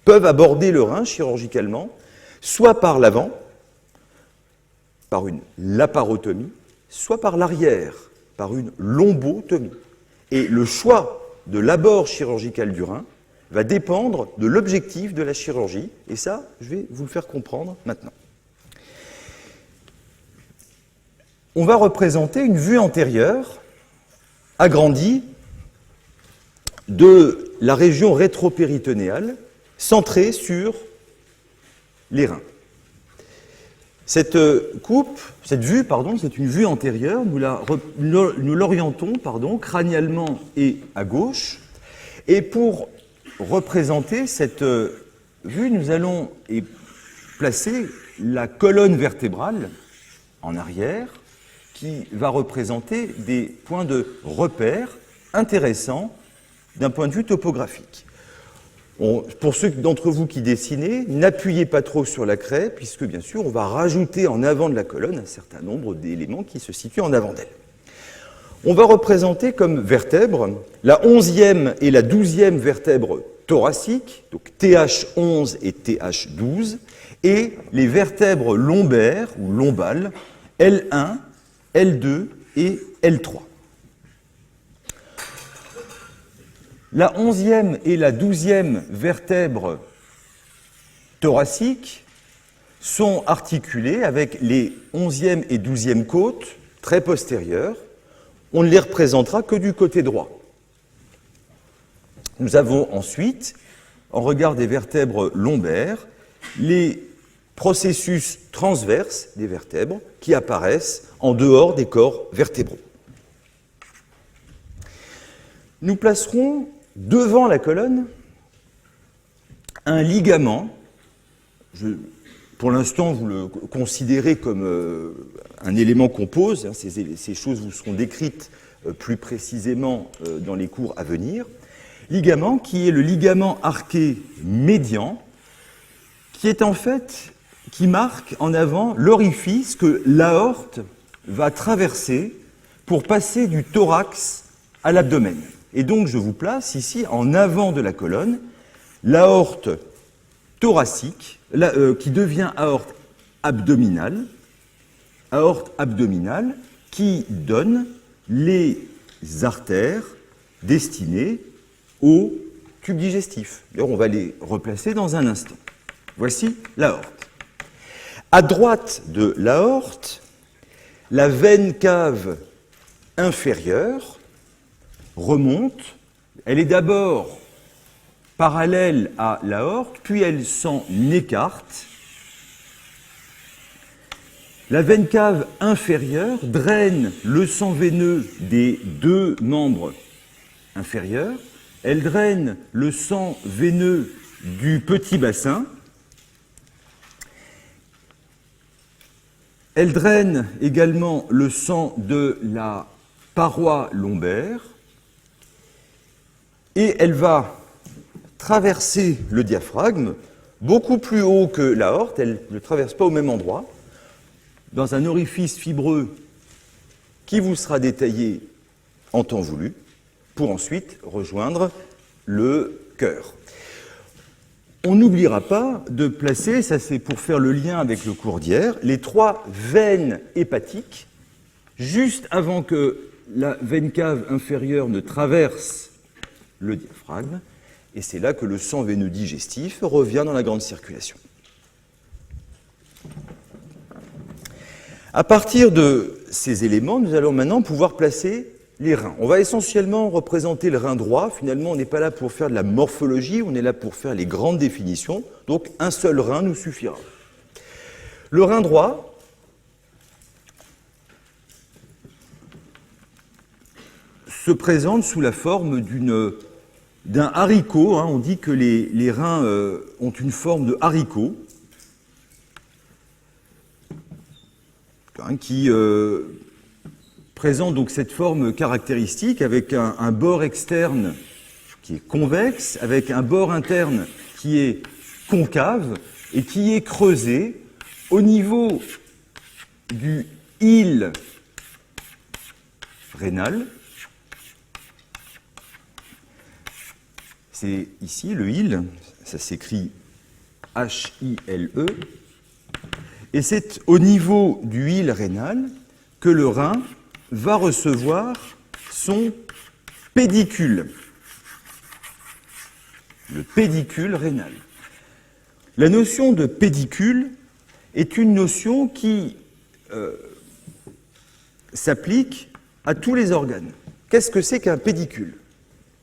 peuvent aborder le rein chirurgicalement, soit par l'avant, par une laparotomie, soit par l'arrière, par une lombotomie. Et le choix de l'abord chirurgical du rein va dépendre de l'objectif de la chirurgie, et ça, je vais vous le faire comprendre maintenant. On va représenter une vue antérieure agrandie de la région rétropéritonéale, centrée sur les reins. Cette vue, c'est une vue antérieure, nous l'orientons crânialement et à gauche. Et pour représenter cette vue, nous allons placer la colonne vertébrale en arrière, qui va représenter des points de repère intéressants d'un point de vue topographique. Pour ceux d'entre vous qui dessinez, n'appuyez pas trop sur la craie, puisque bien sûr, on va rajouter en avant de la colonne un certain nombre d'éléments qui se situent en avant d'elle. On va représenter comme vertèbres la 11e et la 12e vertèbre thoracique, donc TH11 et TH12, et les vertèbres lombaires ou lombales, L1, L2 et L3. La 11e et la 12e vertèbres thoraciques sont articulées avec les 11e et 12e côtes très postérieures. On ne les représentera que du côté droit. Nous avons ensuite, en regard des vertèbres lombaires, les processus transverses des vertèbres qui apparaissent en dehors des corps vertébraux. Nous placerons devant la colonne un ligament. Pour l'instant, vous le considérez comme un élément qu'on pose. Ces choses vous seront décrites plus précisément dans les cours à venir. Ligament qui est le ligament arqué médian, qui marque en avant l'orifice que l'aorte va traverser pour passer du thorax à l'abdomen. Et donc, je vous place ici, en avant de la colonne, l'aorte thoracique, qui devient aorte abdominale qui donne les artères destinées au tube digestif. D'ailleurs, on va les replacer dans un instant. Voici l'aorte. À droite de l'aorte, la veine cave inférieure remonte. Elle est d'abord parallèle à l'aorte, puis elle s'en écarte. La veine cave inférieure draine le sang veineux des deux membres inférieurs. Elle draine le sang veineux du petit bassin. Elle draine également le sang de la paroi lombaire. Et elle va traverser le diaphragme beaucoup plus haut que l'aorte. Elle ne traverse pas au même endroit, dans un orifice fibreux qui vous sera détaillé en temps voulu, pour ensuite rejoindre le cœur. On n'oubliera pas de placer, ça c'est pour faire le lien avec le cours d'hier, les 3 veines hépatiques, juste avant que la veine cave inférieure ne traverse le diaphragme, et c'est là que le sang veineux digestif revient dans la grande circulation. À partir de ces éléments, nous allons maintenant pouvoir placer les reins. On va essentiellement représenter le rein droit. Finalement, on n'est pas là pour faire de la morphologie, on est là pour faire les grandes définitions. Donc, un seul rein nous suffira. Le rein droit se présente sous la forme d'un haricot. On dit que les reins ont une forme de haricot qui présente donc cette forme caractéristique avec un bord externe qui est convexe, avec un bord interne qui est concave et qui est creusé au niveau du hile rénal. C'est ici le hile, ça s'écrit H-I-L-E, et c'est au niveau du hile rénal que le rein va recevoir son pédicule, le pédicule rénal. La notion de pédicule est une notion qui s'applique à tous les organes. Qu'est-ce que c'est qu'un pédicule?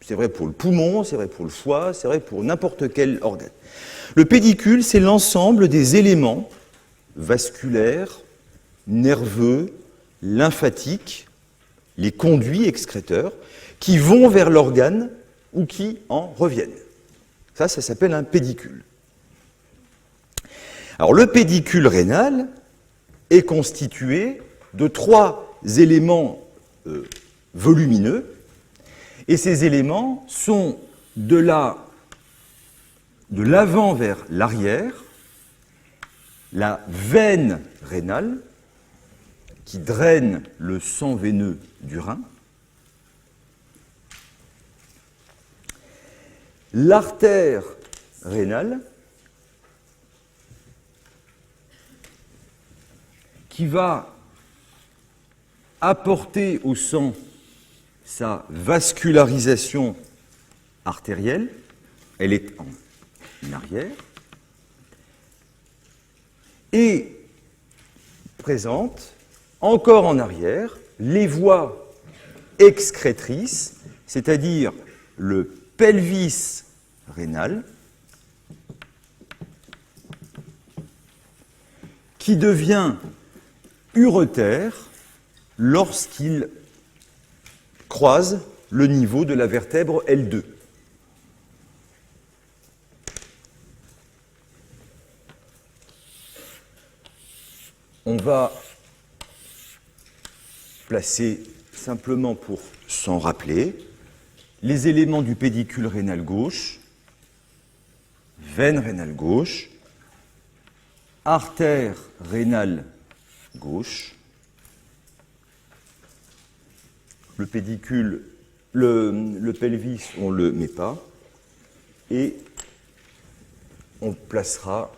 C'est vrai pour le poumon, c'est vrai pour le foie, c'est vrai pour n'importe quel organe. Le pédicule, c'est l'ensemble des éléments vasculaires, nerveux, lymphatiques, les conduits excréteurs, qui vont vers l'organe ou qui en reviennent. Ça s'appelle un pédicule. Alors, le pédicule rénal est constitué de 3 éléments volumineux, et ces éléments sont de l'avant vers l'arrière, la veine rénale, qui draine le sang veineux du rein, l'artère rénale, qui va apporter au sang sa vascularisation artérielle, elle est en arrière, et présente encore en arrière les voies excrétrices, c'est-à-dire le pelvis rénal, qui devient urétère lorsqu'il croise le niveau de la vertèbre L2. On va placer simplement pour s'en rappeler les éléments du pédicule rénal gauche, veine rénale gauche, artère rénale gauche, le pédicule, le pelvis, on ne le met pas, et on placera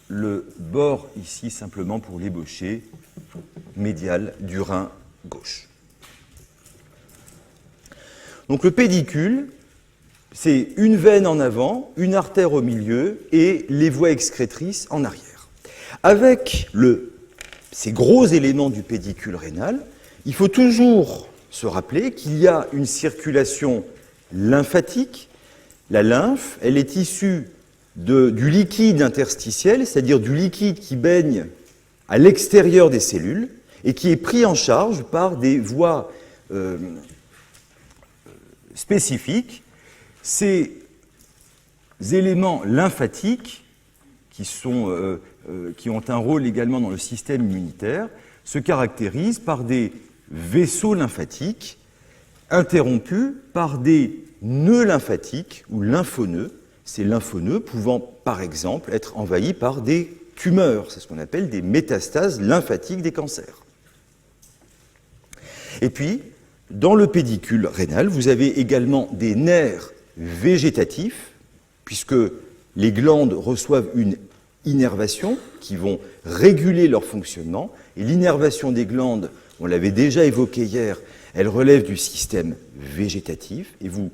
le bord ici simplement pour l'ébaucher médial du rein gauche. Donc le pédicule, c'est une veine en avant, une artère au milieu et les voies excrétrices en arrière. Avec ces gros éléments du pédicule rénal, il faut toujours se rappeler qu'il y a une circulation lymphatique. La lymphe, elle est issue du liquide interstitiel, c'est-à-dire du liquide qui baigne à l'extérieur des cellules et qui est pris en charge par des voies spécifiques. Ces éléments lymphatiques, qui ont un rôle également dans le système immunitaire, se caractérisent par des vaisseaux lymphatiques interrompus par des nœuds lymphatiques ou lymphonoeux, ces lymphonoeux pouvant par exemple être envahis par des tumeurs, c'est ce qu'on appelle des métastases lymphatiques des cancers. Et puis, dans le pédicule rénal, vous avez également des nerfs végétatifs, puisque les glandes reçoivent une innervation qui vont réguler leur fonctionnement, et l'innervation des glandes, on l'avait déjà évoqué hier, elle relève du système végétatif, et vous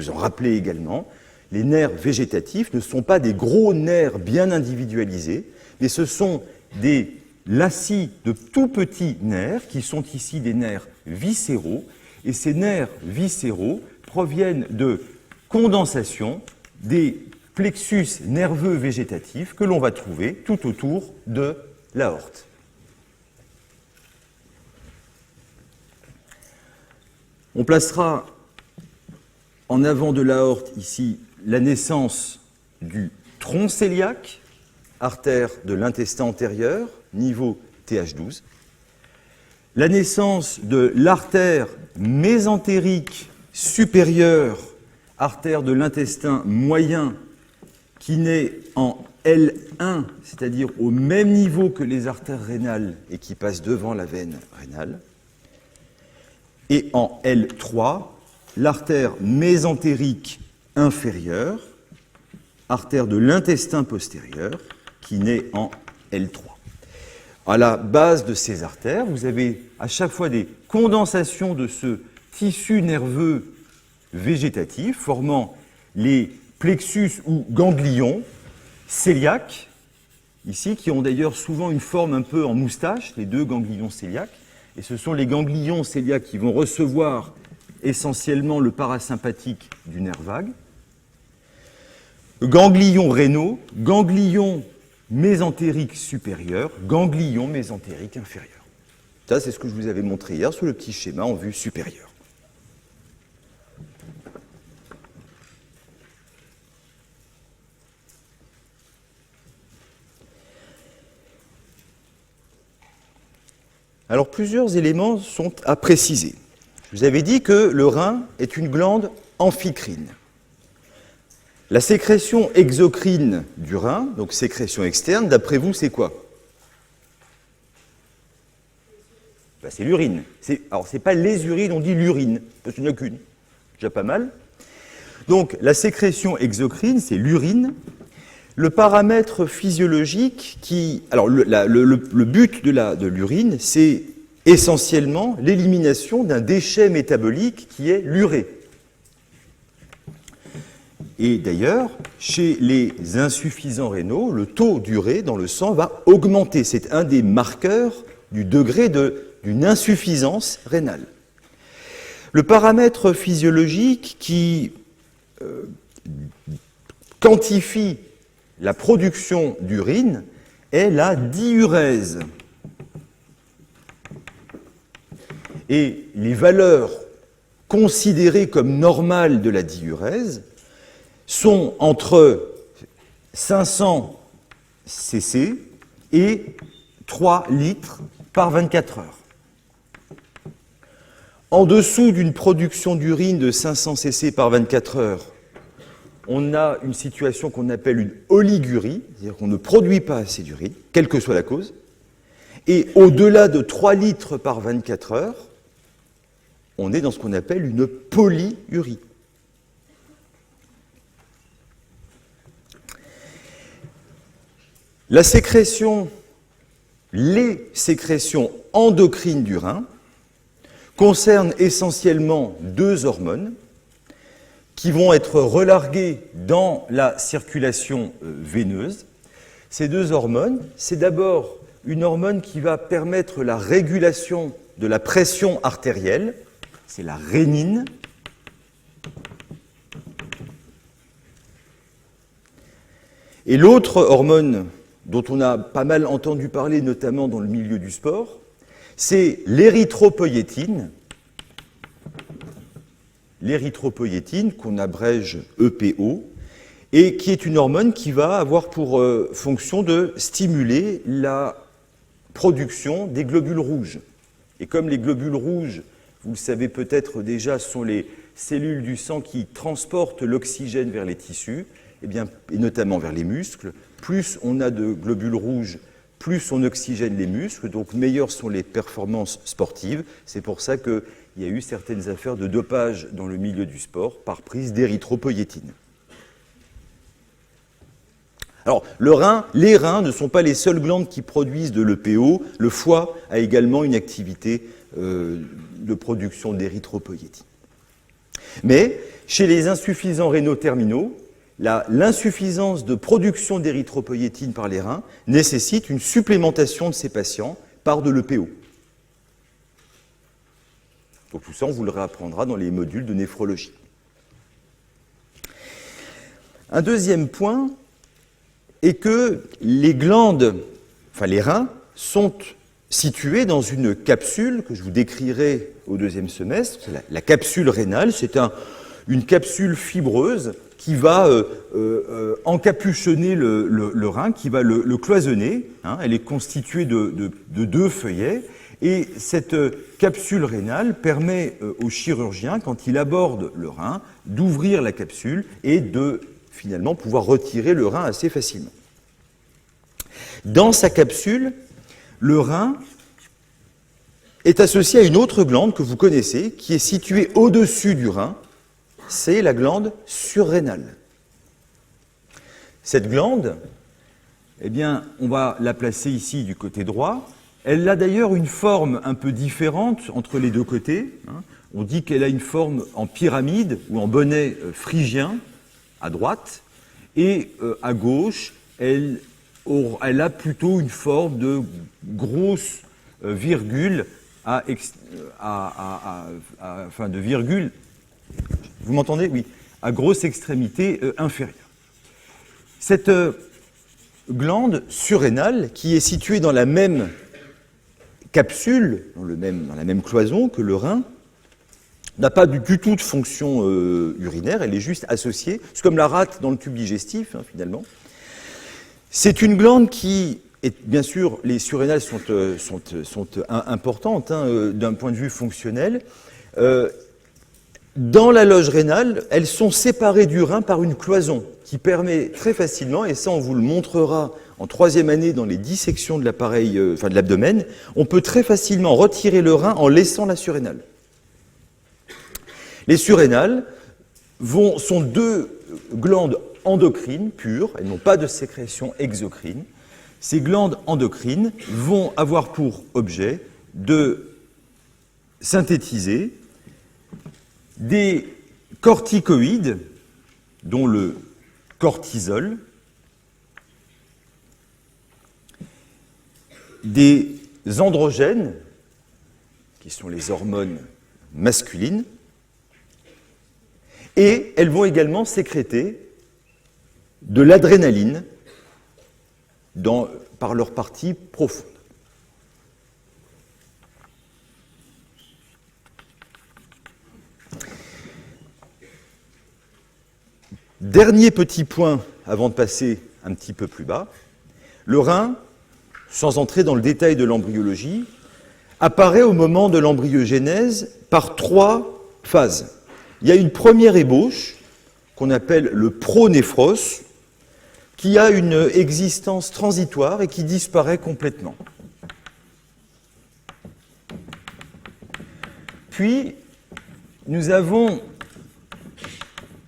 en rappelez également, les nerfs végétatifs ne sont pas des gros nerfs bien individualisés, mais ce sont des lacis de tout petits nerfs, qui sont ici des nerfs viscéraux, et ces nerfs viscéraux proviennent de condensation des plexus nerveux végétatifs que l'on va trouver tout autour de l'aorte. On placera en avant de l'aorte ici la naissance du tronc cœliaque, artère de l'intestin antérieur, niveau TH12, la naissance de l'artère mésentérique supérieure, artère de l'intestin moyen, qui naît en L1, c'est-à-dire au même niveau que les artères rénales et qui passe devant la veine rénale, et en L3, l'artère mésentérique inférieure, artère de l'intestin postérieur, qui naît en L3. À la base de ces artères, vous avez à chaque fois des condensations de ce tissu nerveux végétatif formant les plexus ou ganglions cœliaques, ici, qui ont d'ailleurs souvent une forme un peu en moustache, les deux ganglions cœliaques. Et ce sont les ganglions cœliaques qui vont recevoir essentiellement le parasympathique du nerf vague. Ganglions rénaux, ganglions mésentériques supérieurs, ganglions mésentériques inférieurs. Ça, c'est ce que je vous avais montré hier sur le petit schéma en vue supérieure. Alors, plusieurs éléments sont à préciser. Je vous avais dit que le rein est une glande amphicrine. La sécrétion exocrine du rein, donc sécrétion externe, d'après vous, c'est quoi? Ben, c'est l'urine. Alors, ce n'est pas les urines, on dit l'urine, parce qu'il n'y en a qu'une. Déjà pas mal. Donc, la sécrétion exocrine, c'est l'urine. Le paramètre physiologique qui... Alors, le but de l'urine, c'est essentiellement l'élimination d'un déchet métabolique qui est l'urée. Et d'ailleurs, chez les insuffisants rénaux, le taux d'urée dans le sang va augmenter. C'est un des marqueurs du degré d'une insuffisance rénale. Le paramètre physiologique qui quantifie la production d'urine est la diurèse. Et les valeurs considérées comme normales de la diurèse sont entre 500 cc et 3 litres par 24 heures. En dessous d'une production d'urine de 500 cc par 24 heures, on a une situation qu'on appelle une oligurie, c'est-à-dire qu'on ne produit pas assez d'urine, quelle que soit la cause. Et au-delà de 3 litres par 24 heures, on est dans ce qu'on appelle une polyurie. Les sécrétions endocrines du rein concernent essentiellement 2 hormones qui vont être relarguées dans la circulation veineuse. Ces 2 hormones, c'est d'abord une hormone qui va permettre la régulation de la pression artérielle, c'est la rénine. Et l'autre hormone dont on a pas mal entendu parler, notamment dans le milieu du sport, c'est l'érythropoïétine. L'érythropoïétine, qu'on abrège EPO, et qui est une hormone qui va avoir pour fonction de stimuler la production des globules rouges. Et comme les globules rouges, vous le savez peut-être déjà, sont les cellules du sang qui transportent l'oxygène vers les tissus, et notamment vers les muscles, plus on a de globules rouges, plus on oxygène les muscles, donc meilleures sont les performances sportives. C'est pour ça qu'il y a eu certaines affaires de dopage dans le milieu du sport par prise d'érythropoïétine. Alors, les reins ne sont pas les seules glandes qui produisent de l'EPO. Le foie a également une activité de production d'érythropoïétine. Mais chez les insuffisants rénaux terminaux, l'insuffisance de production d'érythropoïétine par les reins nécessite une supplémentation de ces patients par de l'EPO. Donc tout ça, on vous le réapprendra dans les modules de néphrologie. Un deuxième point est que les reins, sont situés dans une capsule que je vous décrirai au 2e semestre. C'est la capsule rénale, c'est une capsule fibreuse qui va encapuchonner le rein, qui va le cloisonner. Elle est constituée de 2 feuillets. Et cette capsule rénale permet au chirurgien, quand il aborde le rein, d'ouvrir la capsule et de finalement pouvoir retirer le rein assez facilement. Dans sa capsule, le rein est associé à une autre glande que vous connaissez, qui est située au-dessus du rein, c'est la glande surrénale. Cette glande, eh bien, on va la placer ici du côté droit. Elle a d'ailleurs une forme un peu différente entre les deux côtés. On dit qu'elle a une forme en pyramide ou en bonnet phrygien à droite, et à gauche, elle a plutôt une forme de grosse virgule enfin de virgule. Vous m'entendez? Oui, à grosse extrémité inférieure. Cette glande surrénale, qui est située dans la même capsule, dans la même cloison que le rein, n'a pas du tout de fonction urinaire, elle est juste associée. C'est comme la rate dans le tube digestif, finalement. C'est une glande qui, et bien sûr, les surrénales sont importantes d'un point de vue fonctionnel. Dans la loge rénale, elles sont séparées du rein par une cloison qui permet très facilement, et ça on vous le montrera en troisième année dans les dissections de l'appareil, de l'abdomen, on peut très facilement retirer le rein en laissant la surrénale. Les surrénales sont deux glandes endocrines pures, elles n'ont pas de sécrétion exocrine. Ces glandes endocrines vont avoir pour objet de synthétiser des corticoïdes, dont le cortisol, des androgènes, qui sont les hormones masculines, et elles vont également sécréter de l'adrénaline par leur partie profonde. Dernier petit point avant de passer un petit peu plus bas, le rein, sans entrer dans le détail de l'embryologie, apparaît au moment de l'embryogénèse par 3 phases. Il y a une première ébauche qu'on appelle le pronéphros, qui a une existence transitoire et qui disparaît complètement. Puis, nous avons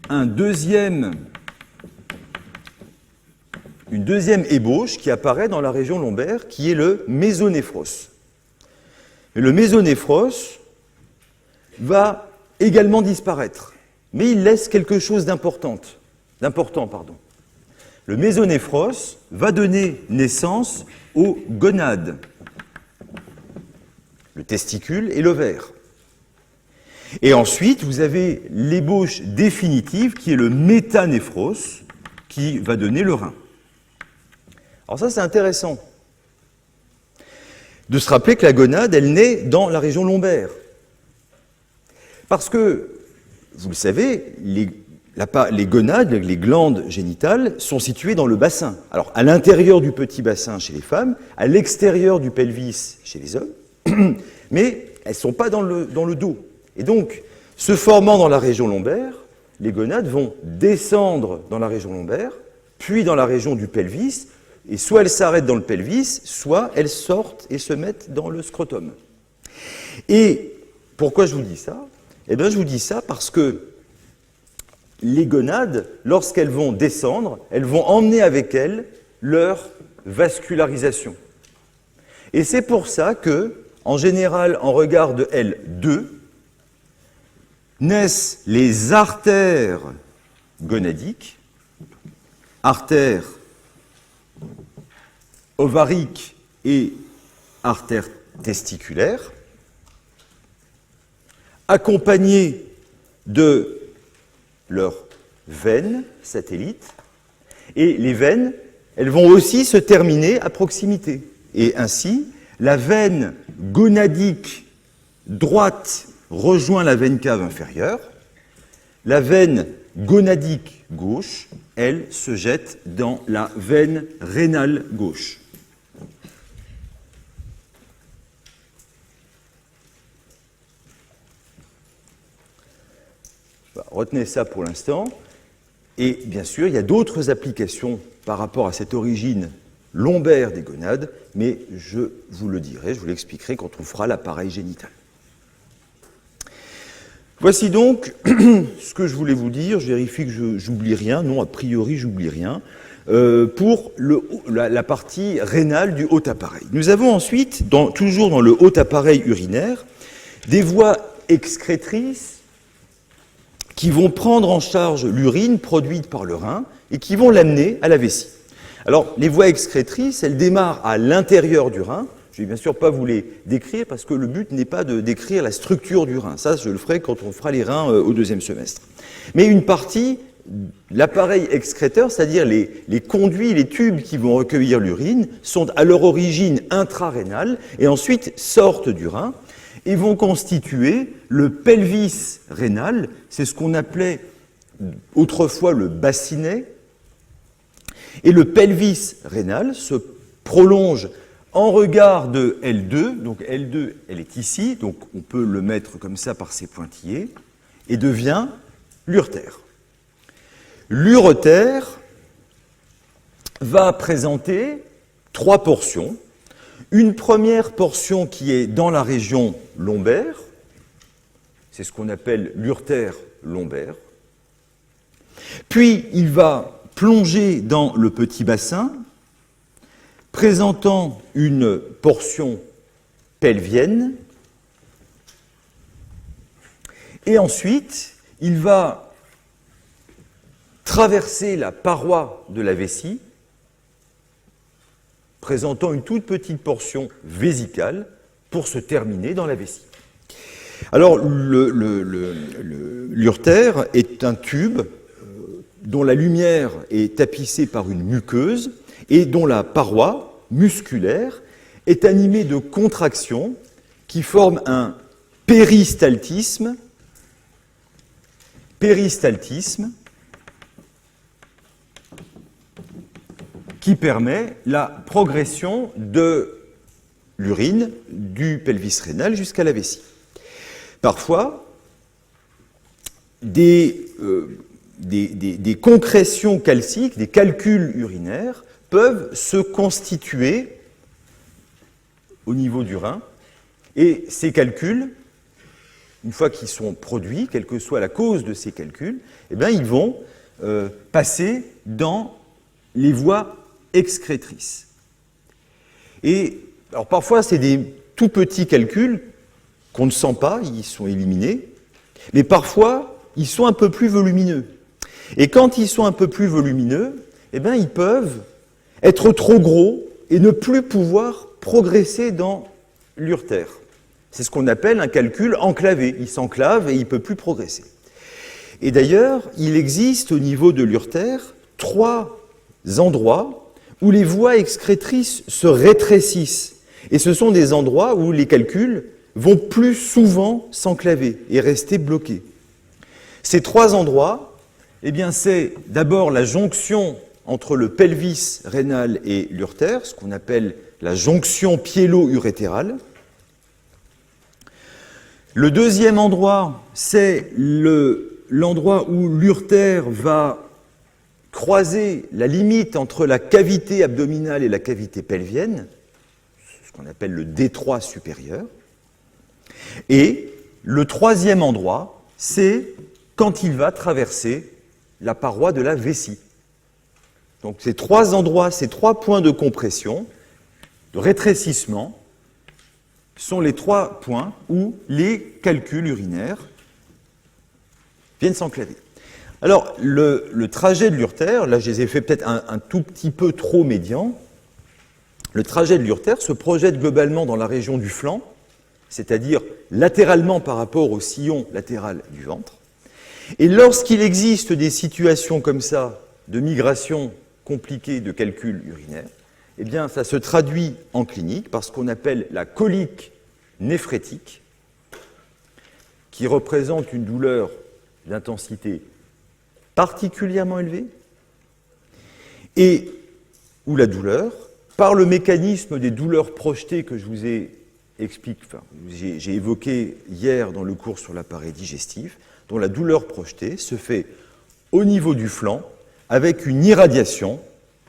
une deuxième ébauche qui apparaît dans la région lombaire, qui est le mésonéphros. Et le mésonéphros va également disparaître, mais il laisse quelque chose d'important. Le mésonéphros va donner naissance aux gonades, le testicule et l'ovaire. Et ensuite, vous avez l'ébauche définitive qui est le métanéphros, qui va donner le rein. Alors ça, c'est intéressant de se rappeler que la gonade, elle naît dans la région lombaire. Parce que, vous le savez, les gonades, les glandes génitales, sont situées dans le bassin. Alors, à l'intérieur du petit bassin chez les femmes, à l'extérieur du pelvis chez les hommes, mais elles ne sont pas dans le dos. Et donc, se formant dans la région lombaire, les gonades vont descendre dans la région lombaire, puis dans la région du pelvis, et soit elles s'arrêtent dans le pelvis, soit elles sortent et se mettent dans le scrotum. Et pourquoi je vous dis ça? Eh bien, je vous dis ça parce que les gonades, lorsqu'elles vont descendre, elles vont emmener avec elles leur vascularisation. Et c'est pour ça que, en général, en regard de L2, naissent les artères gonadiques, artères ovariques et artères testiculaires, accompagnées de leurs veines satellites, et les veines, elles vont aussi se terminer à proximité. Et ainsi, la veine gonadique droite rejoint la veine cave inférieure, la veine gonadique gauche, elle, se jette dans la veine rénale gauche. Retenez ça pour l'instant. Et bien sûr, il y a d'autres applications par rapport à cette origine lombaire des gonades, mais je vous le dirai, je vous l'expliquerai quand on fera l'appareil génital. Voici donc ce que je voulais vous dire. Je vérifie que j'oublie rien. Non, a priori, j'oublie rien. Pour la partie rénale du haut appareil. Nous avons ensuite, toujours dans le haut appareil urinaire, des voies excrétrices qui vont prendre en charge l'urine produite par le rein et qui vont l'amener à la vessie. Alors, les voies excrétrices, elles démarrent à l'intérieur du rein. Je ne vais bien sûr pas vous les décrire parce que le but n'est pas de décrire la structure du rein. Ça, je le ferai quand on fera les reins au deuxième semestre. Mais une partie, l'appareil excréteur, c'est-à-dire les conduits, les tubes qui vont recueillir l'urine, sont à leur origine intrarénale et ensuite sortent du rein et vont constituer le pelvis rénal. C'est ce qu'on appelait autrefois le bassinet. Et le pelvis rénal se prolonge en regard de L2, donc L2, elle est ici, donc on peut le mettre comme ça par ses pointillés, et devient l'urtère. L'uretère va présenter 3 portions. Une première portion qui est dans la région lombaire, c'est ce qu'on appelle l'urtère lombaire. Puis il va plonger dans le petit bassin, présentant une portion pelvienne, et ensuite il va traverser la paroi de la vessie, présentant une toute petite portion vésicale pour se terminer dans la vessie. Alors l'urtère est un tube dont la lumière est tapissée par une muqueuse et dont la paroi musculaire est animée de contractions qui forment un péristaltisme qui permet la progression de l'urine du pelvis rénal jusqu'à la vessie. Parfois, des concrétions calciques, des calculs urinaires, peuvent se constituer au niveau du rein, et ces calculs, une fois qu'ils sont produits, quelle que soit la cause de ces calculs, eh bien, ils vont passer dans les voies excrétrices. Et alors parfois, c'est des tout petits calculs qu'on ne sent pas, ils sont éliminés, mais parfois, ils sont un peu plus volumineux. Et quand ils sont un peu plus volumineux, eh bien, ils peuvent être trop gros et ne plus pouvoir progresser dans l'urtère. C'est ce qu'on appelle un calcul enclavé. Il s'enclave et il ne peut plus progresser. Et d'ailleurs, il existe au niveau de l'urtère 3 endroits où les voies excrétrices se rétrécissent. Et ce sont des endroits où les calculs vont plus souvent s'enclaver et rester bloqués. Ces 3 endroits, eh bien, c'est d'abord la jonction entre le pelvis rénal et l'urtère, ce qu'on appelle la jonction pyélo-urétérale. Le deuxième endroit, c'est l'endroit où l'urtère va croiser la limite entre la cavité abdominale et la cavité pelvienne, ce qu'on appelle le détroit supérieur. Et le troisième endroit, c'est quand il va traverser la paroi de la vessie. Donc ces 3 endroits, ces 3 points de compression, de rétrécissement, sont les 3 points où les calculs urinaires viennent s'enclaver. Alors, le trajet de l'urtère, là je les ai fait peut-être un tout petit peu trop médian, le trajet de l'urtère se projette globalement dans la région du flanc, c'est-à-dire latéralement par rapport au sillon latéral du ventre. Et lorsqu'il existe des situations comme ça, de migration compliquée de calcul urinaire, eh bien ça se traduit en clinique par ce qu'on appelle la colique néphrétique, qui représente une douleur d'intensité particulièrement élevée, et où la douleur, par le mécanisme des douleurs projetées que je vous ai expliqué, j'ai évoqué hier dans le cours sur l'appareil digestif, dont la douleur projetée se fait au niveau du flanc avec une irradiation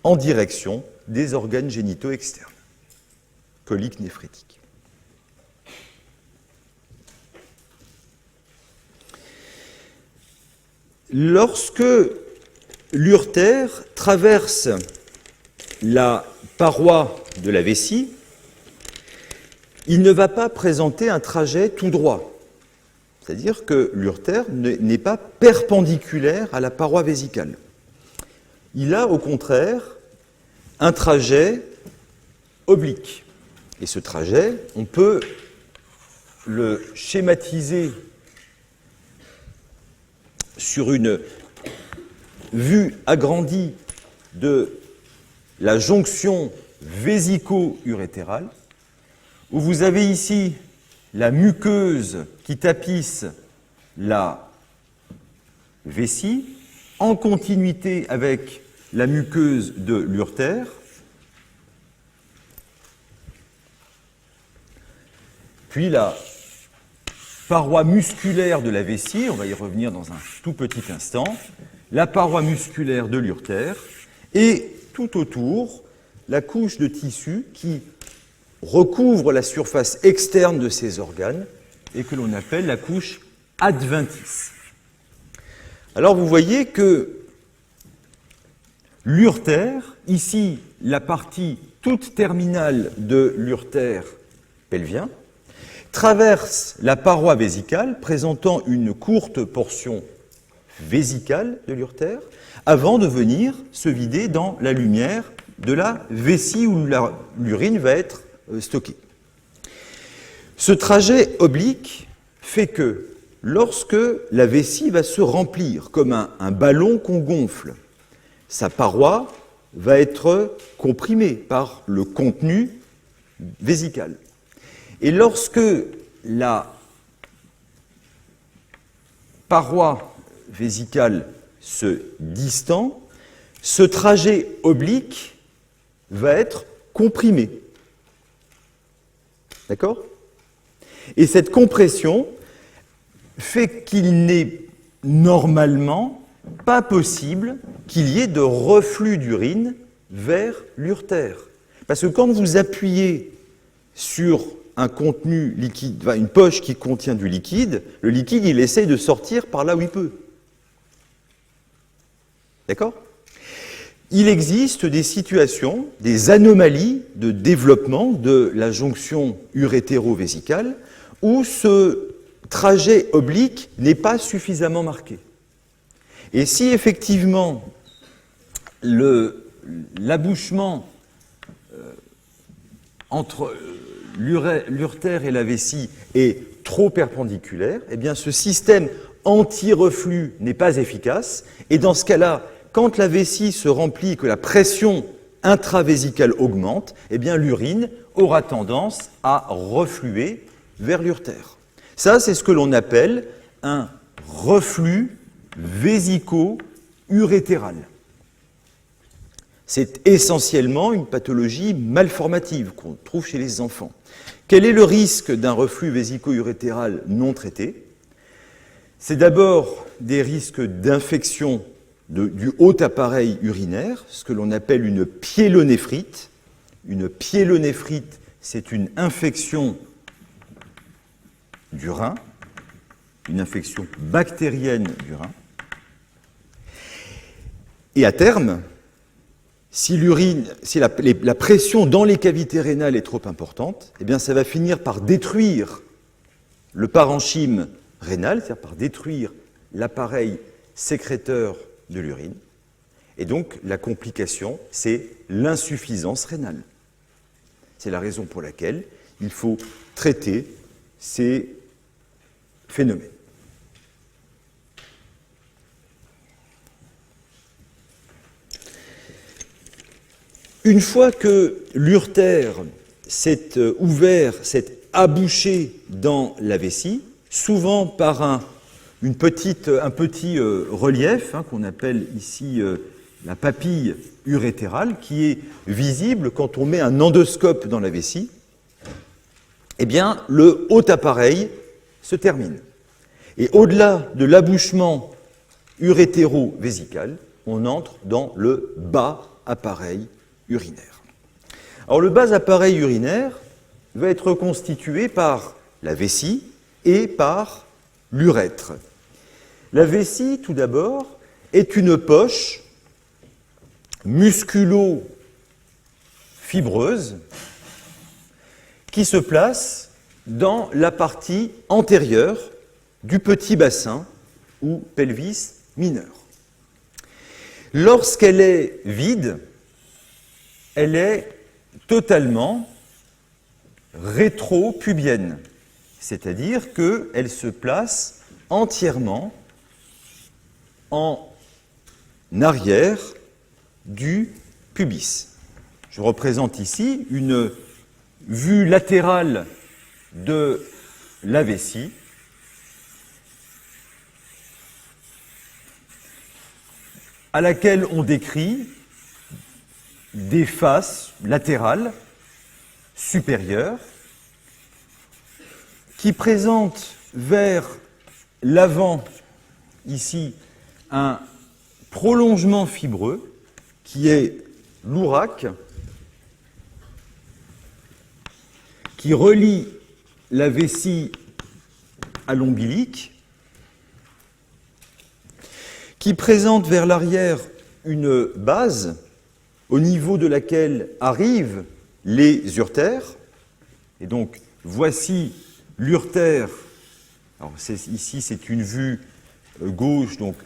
en direction des organes génitaux externes. Colique néphrétique. lorsque l'urtère traverse la paroi de la vessie, il ne va pas présenter un trajet tout droit. C'est-à-dire que l'urtère n'est pas perpendiculaire à la paroi vésicale. Il a au contraire un trajet oblique. Et ce trajet, on peut le schématiser sur une vue agrandie de la jonction vésico-urétérale, où vous avez ici la muqueuse qui tapisse la vessie, en continuité avec la muqueuse de l'urtère, puis la paroi musculaire de la vessie, on va y revenir dans un tout petit instant, la paroi musculaire de l'urtère, et tout autour, la couche de tissu qui recouvre la surface externe de ces organes et que l'on appelle la couche adventice. Alors vous voyez que l'urtère, ici la partie toute terminale de l'urtère pelvien, traverse la paroi vésicale présentant une courte portion vésicale de l'urtère avant de venir se vider dans la lumière de la vessie où l'urine va être stockée. Ce trajet oblique fait que lorsque la vessie va se remplir comme un ballon qu'on gonfle, sa paroi va être comprimée par le contenu vésical. Et lorsque la paroi vésicale se distend, ce trajet oblique va être comprimé. D'accord ? Et cette compression fait qu'il n'est normalement pas possible qu'il y ait de reflux d'urine vers l'urtère. Parce que quand vous appuyez sur un contenu liquide, une poche qui contient du liquide, le liquide, il essaie de sortir par là où il peut. D'accord ? Il existe des situations, des anomalies de développement de la jonction urétéro-vésicale où ce trajet oblique n'est pas suffisamment marqué. Et si effectivement l'abouchement entre l'urtère et la vessie est trop perpendiculaire, eh bien ce système anti-reflux n'est pas efficace, et dans ce cas-là, quand la vessie se remplit et que la pression intravésicale augmente, eh bien l'urine aura tendance à refluer vers l'urtère. Ça, c'est ce que l'on appelle un reflux vésico-urétéral. C'est essentiellement une pathologie malformative qu'on trouve chez les enfants. Quel est le risque d'un reflux vésico-urétéral non traité ? C'est d'abord des risques d'infection du haut appareil urinaire, ce que l'on appelle une pyélonéphrite. Une pyélonéphrite, c'est une infection du rein, une infection bactérienne du rein. Et à terme, si la pression dans les cavités rénales est trop importante, eh bien ça va finir par détruire le parenchyme rénal, c'est-à-dire par détruire l'appareil sécréteur de l'urine. Et donc la complication, c'est l'insuffisance rénale. C'est la raison pour laquelle il faut traiter ces phénomènes. Une fois que l'urtère s'est ouvert, s'est abouché dans la vessie, souvent par un petit relief qu'on appelle ici la papille urétérale, qui est visible quand on met un endoscope dans la vessie, eh bien, le haut appareil se termine. Et au-delà de l'abouchement urétéro-vésical, on entre dans le bas appareil urinaire. Alors, le bas appareil urinaire va être constitué par la vessie et par l'urètre. La vessie, tout d'abord, est une poche musculo-fibreuse qui se place dans la partie antérieure du petit bassin ou pelvis mineur. Lorsqu'elle est vide, elle est totalement rétro-pubienne, c'est-à-dire qu'elle se place entièrement en arrière du pubis. Je représente ici une vue latérale de la vessie à laquelle on décrit des faces latérales supérieures qui présentent vers l'avant, ici, un prolongement fibreux qui est l'ouraque, qui relie la vessie à l'ombilic, qui présente vers l'arrière une base au niveau de laquelle arrivent les urtères. Et donc, voici l'urtère. Alors, ici, c'est une vue gauche. Donc,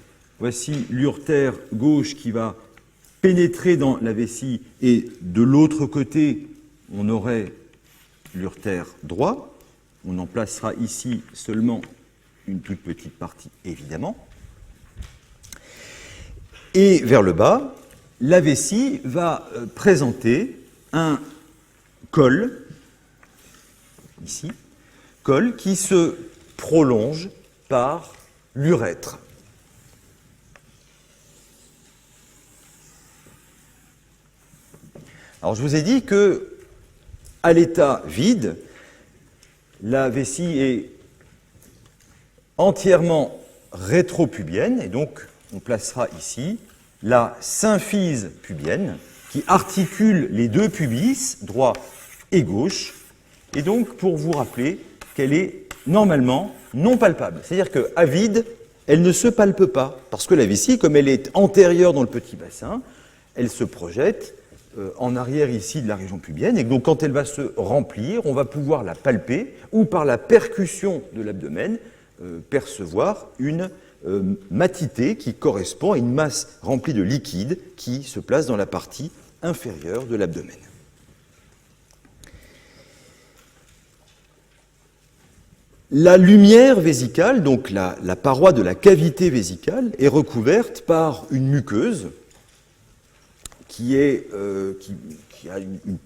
voici l'urtère gauche qui va pénétrer dans la vessie. Et de l'autre côté, on aurait l'urtère droit. On en placera ici seulement une toute petite partie, évidemment. Et vers le bas, la vessie va présenter un col, ici, col qui se prolonge par l'urètre. Alors je vous ai dit que, à l'état vide, la vessie est entièrement rétropubienne, et donc on placera ici la symphyse pubienne qui articule les deux pubis, droit et gauche, et donc pour vous rappeler qu'elle est normalement non palpable. C'est-à-dire qu'à vide, elle ne se palpe pas, parce que la vessie, comme elle est antérieure dans le petit bassin, elle se projette en arrière ici de la région pubienne, et donc quand elle va se remplir, on va pouvoir la palper, ou par la percussion de l'abdomen, percevoir une matité qui correspond à une masse remplie de liquide qui se place dans la partie inférieure de l'abdomen. La lumière vésicale, donc la paroi de la cavité vésicale, est recouverte par une muqueuse qui a une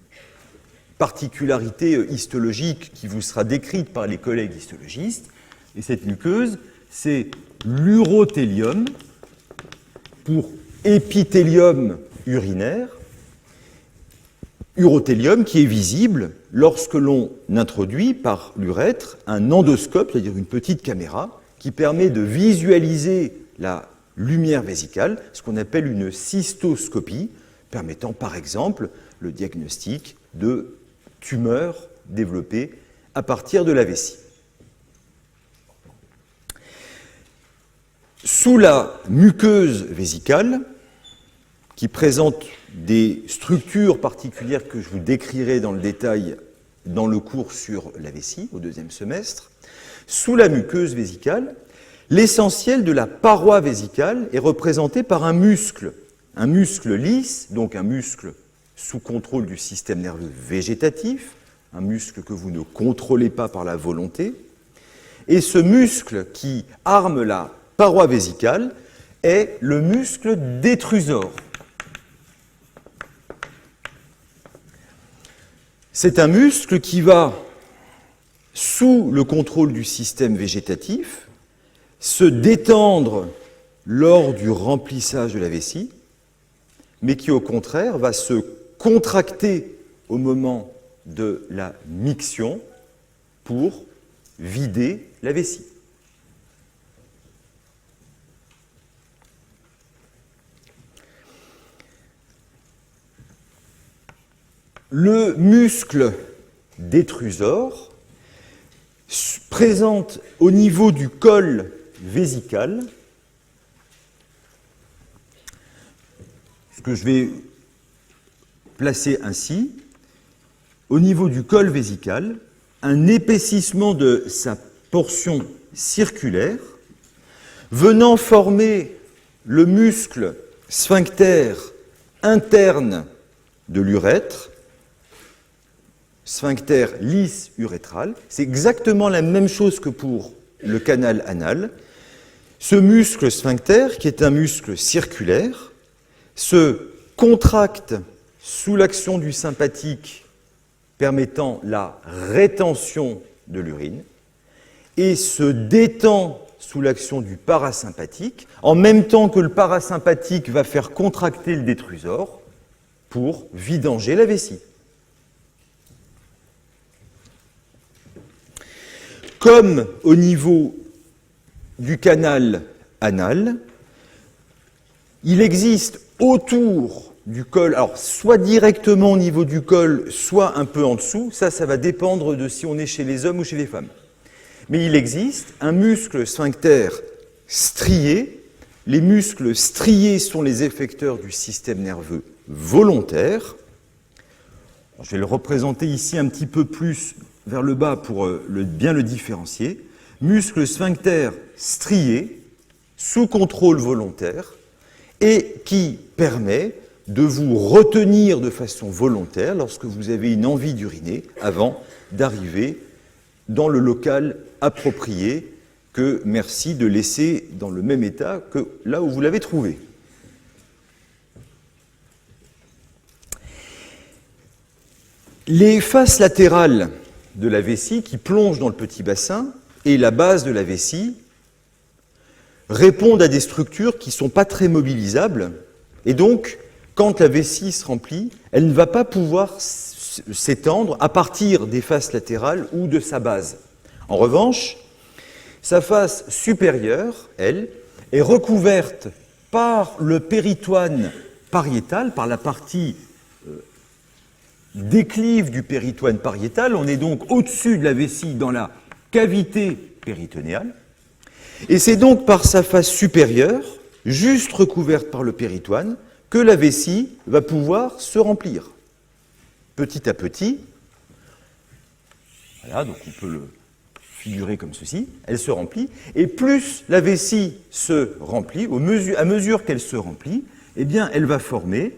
particularité histologique qui vous sera décrite par les collègues histologistes. Et cette muqueuse, c'est l'urothélium, pour épithélium urinaire, urothélium qui est visible lorsque l'on introduit par l'urètre un endoscope, c'est-à-dire une petite caméra, qui permet de visualiser la lumière vésicale, ce qu'on appelle une cystoscopie, permettant par exemple le diagnostic de tumeurs développées à partir de la vessie. Sous la muqueuse vésicale, qui présente des structures particulières que je vous décrirai dans le détail dans le cours sur la vessie, au deuxième semestre, sous la muqueuse vésicale, l'essentiel de la paroi vésicale est représenté par un muscle lisse, donc un muscle sous contrôle du système nerveux végétatif, un muscle que vous ne contrôlez pas par la volonté, et ce muscle qui arme la paroi vésicale est le muscle détrusor. C'est un muscle qui va, sous le contrôle du système végétatif, se détendre lors du remplissage de la vessie, mais qui au contraire va se contracter au moment de la miction pour vider la vessie. Le muscle détrusor présente au niveau du col vésical que je vais placer ainsi, au niveau du col vésical, un épaississement de sa portion circulaire, venant former le muscle sphincter interne de l'urètre, sphincter lisse urétral. C'est exactement la même chose que pour le canal anal. Ce muscle sphincter, qui est un muscle circulaire, se contracte sous l'action du sympathique permettant la rétention de l'urine et se détend sous l'action du parasympathique, en même temps que le parasympathique va faire contracter le détrusor pour vidanger la vessie. Comme au niveau du canal anal, il existe autour du col, alors soit directement au niveau du col, soit un peu en dessous, ça va dépendre de si on est chez les hommes ou chez les femmes. Mais il existe un muscle sphincter strié. Les muscles striés sont les effecteurs du système nerveux volontaire. Je vais le représenter ici un petit peu plus vers le bas pour bien le différencier. Muscle sphincter strié, sous contrôle volontaire, et qui permet de vous retenir de façon volontaire lorsque vous avez une envie d'uriner avant d'arriver dans le local approprié que merci de laisser dans le même état que là où vous l'avez trouvé. Les faces latérales de la vessie qui plongent dans le petit bassin et la base de la vessie répondent à des structures qui ne sont pas très mobilisables et donc quand la vessie se remplit, elle ne va pas pouvoir s'étendre à partir des faces latérales ou de sa base. En revanche, sa face supérieure, elle, est recouverte par le péritoine pariétal, par la partie déclive du péritoine pariétal. On est donc au-dessus de la vessie dans la cavité péritonéale. Et c'est donc par sa face supérieure, juste recouverte par le péritoine, que la vessie va pouvoir se remplir. Petit à petit, voilà, donc on peut le figurer comme ceci, elle se remplit, et plus la vessie se remplit, à mesure qu'elle se remplit, eh bien, elle va former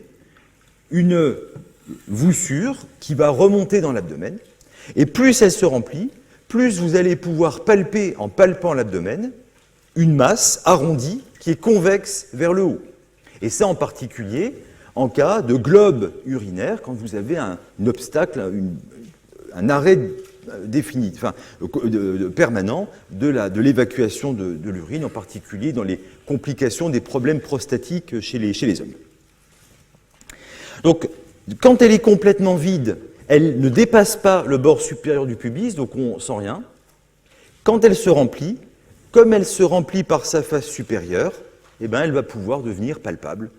une voussure qui va remonter dans l'abdomen, et plus elle se remplit, plus vous allez pouvoir palper, en palpant l'abdomen, une masse arrondie qui est convexe vers le haut. Et ça en particulier en cas de globe urinaire, quand vous avez un obstacle, un arrêt défini, enfin, permanent de l'évacuation de l'urine, en particulier dans les complications des problèmes prostatiques chez les hommes. Donc, quand elle est complètement vide, elle ne dépasse pas le bord supérieur du pubis, donc on ne sent rien. Quand elle se remplit, comme elle se remplit par sa face supérieure, eh ben, elle va pouvoir devenir palpable